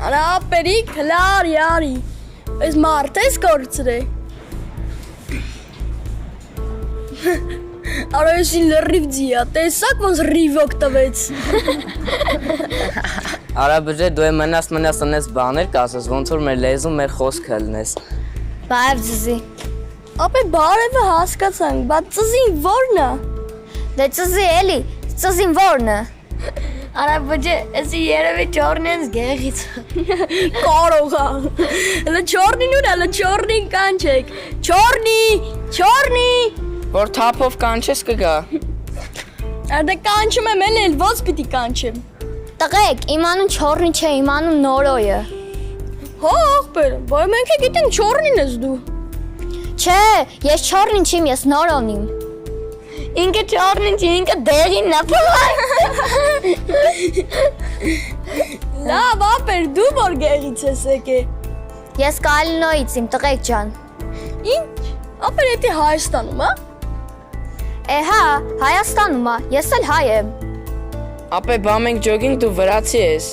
Արա ապերիկ հլար յարի, այս մարդ ես կորցր է։ Արա եսին լրիվ ձիա, տեսակ ոնց ռիվոք տվեց։ Արա բջե դու մնաս անես բաներ կասես, ոնց որ մեր լեզուն մեր խոսքը լնես։ Բայև ձզի։ Ապե բարևը հասկացանք, բա ծզին որն է։ Դե ծզի էլի, ծզին որն է։ Արա բջե, եսի երևի չորն ենս գեղից։ Կարող ա։ Հլը չորնին ուր, հլը չորնին կանչեք։ Չորնի։ Որ թափով կանչես կգա։ Արդե կանչում եմ էլ ոնց պիտի կանչեմ։ Տղեկ, իմանում չորնի չէ, իմանում նորոյը։ Հո աղբեր, բայ մենք է գիտենք չորնին ես դու։ Չէ, ես չորնին չիմ, ես նորոնիմ։ Ինքը չորնին չի, ինքը դեղին է։ Լավ, ապեր, դու որ գեղից ես եկե։ Ես Կալինոյից իմ, տղեկ ջան։ Ինչ, ապեր էտի Հայաստանում, հա։ Հա, Հայաստանում ա, ես էլ հայ եմ։ Ապե բա մենք ջոգինք դու վրացի ես։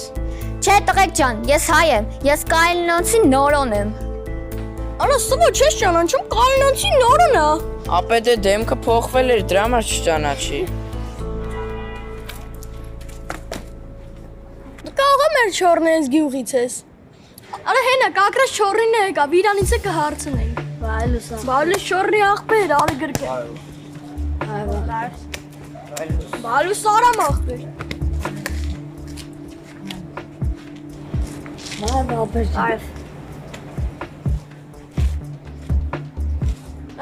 Չէ, տղեկ ջան, ես հայ եմ, ես Կալինոնցի նորոն եմ։ Արա սովո չես ճանաչում, Կալինոնցի նորոն է։ Ապե դե դեմքը փոխվել էր, դրա համար չճանաչի։ Դու կարող եմ մեր չորնես գյուղից ես։ Արա հենա, կակրած չորնին է եկավ, իրանից է կհարցնենք։ Բայլուս չորնի աղբեր, արի գրկե։ Բայլուս արամ աղբեր։ Այվ։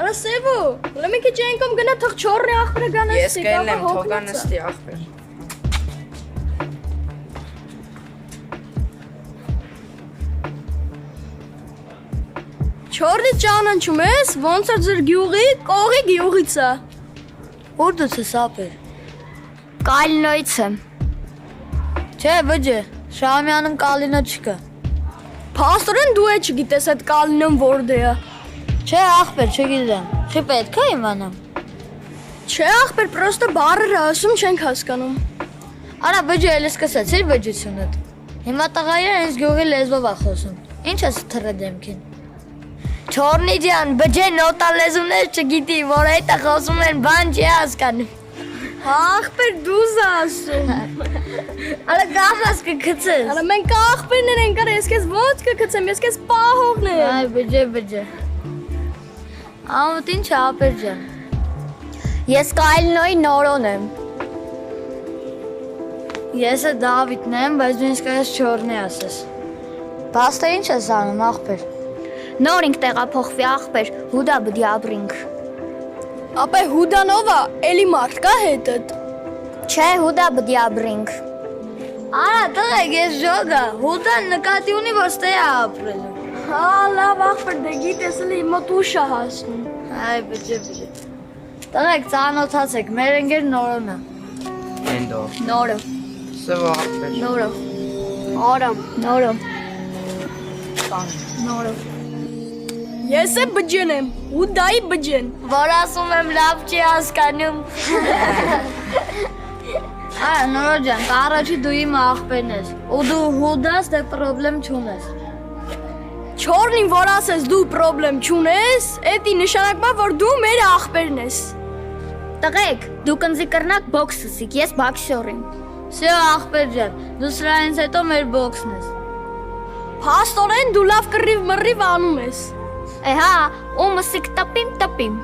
Արա սևո, լեմի քիչ ենքոմ գնա թող չորնի աղբերը գանստի։ Ես կելնեմ թողանստի աղբեր։ Չորնի ճանաչում ես, ոնց որ ձեր գյուղի, կողի գյուղից է։ Որ դուց ես ապեր։ Կալինոյից եմ։ Չէ, բջե, Շամյանում Կալինո չկա։ Փաստորեն դու է չգիտես այդ Կալինոն որտե է։ Չէ, աղբեր, չգիտեմ։ Չի պետք է իմանամ։ Չէ, աղբեր, պրոստը բառերը ասում չենք հասկանում։ Արա բջե էլ սկսեցիր բջությունդ։ Հիմա տղայերը ինձ գյուղի լեզվով ա խոսում։ Ինչ ես թռը դեմքին։ Չորնի ջան, բջե նոտա լեզուներ չգիտի, որ հետը խոսում են, բան չի հասկանում։ Աղբեր դուզ ասում։ Արա գամաս կգցես։ Արա մենք աղբերներ ենք, արա ես քեզ ոնց կգցեմ, ես քեզ պահողն եմ։ Այ բջե։ Ամոթ ինչ է ապեր ջան։ Ես Կալինոյի նորոն եմ։ Ես է Դավիթն եմ, բայց դու ինձ կայես չորնի ասես։ Բաստը ինչ ես անում աղբեր։ Նոր ինք տեղափոխվի աղբեր, հուդա բդի ապրինք։ Ապե հուդանովա, էլի մարդ կա հետըտ։ Չէ, հուդա բդի ապրինք։ Արա տղեկ ես ժոգա, հուդան նկատի ունի, որ ստե է ապրելու։ Հա, լավ աղբեր, դե գիտես էլի մոտ ուշ է հասնում։ Այ բջե։ Տղեկ ծանոթացեք, մեր ընկեր նորոնը։ Էնդո։ Նորը, Սևո աղբեր։ նորը, արամ, նորը, նորը։ Ես է բջեն եմ, հուդայի բջեն։ Որ ասում եմ լավ չի հասկանում։ Արա նորո ջան, առաջի դու իմ աղբերն ես, ու դու հուդաս դե պրոբլեմ չունես։ Չորնին որ ասես դու պրոբլեմ չունես, էդի նշանակմա որ դու մեր աղբերն ես։ Տղեկ, դու կնձի կրնակ բոքսսիկ, ես բաքսյոր եմ։ Սյո աղբեր ջան, դու սրանից հետո մեր բոքսն ես։ Փաստորեն դու լավ կռիվ մռիվ անում ես։ Հա, ու մսիկ տպիմ։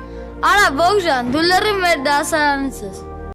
Արա բոք ջան, դու լրի մեր դասարանից ես։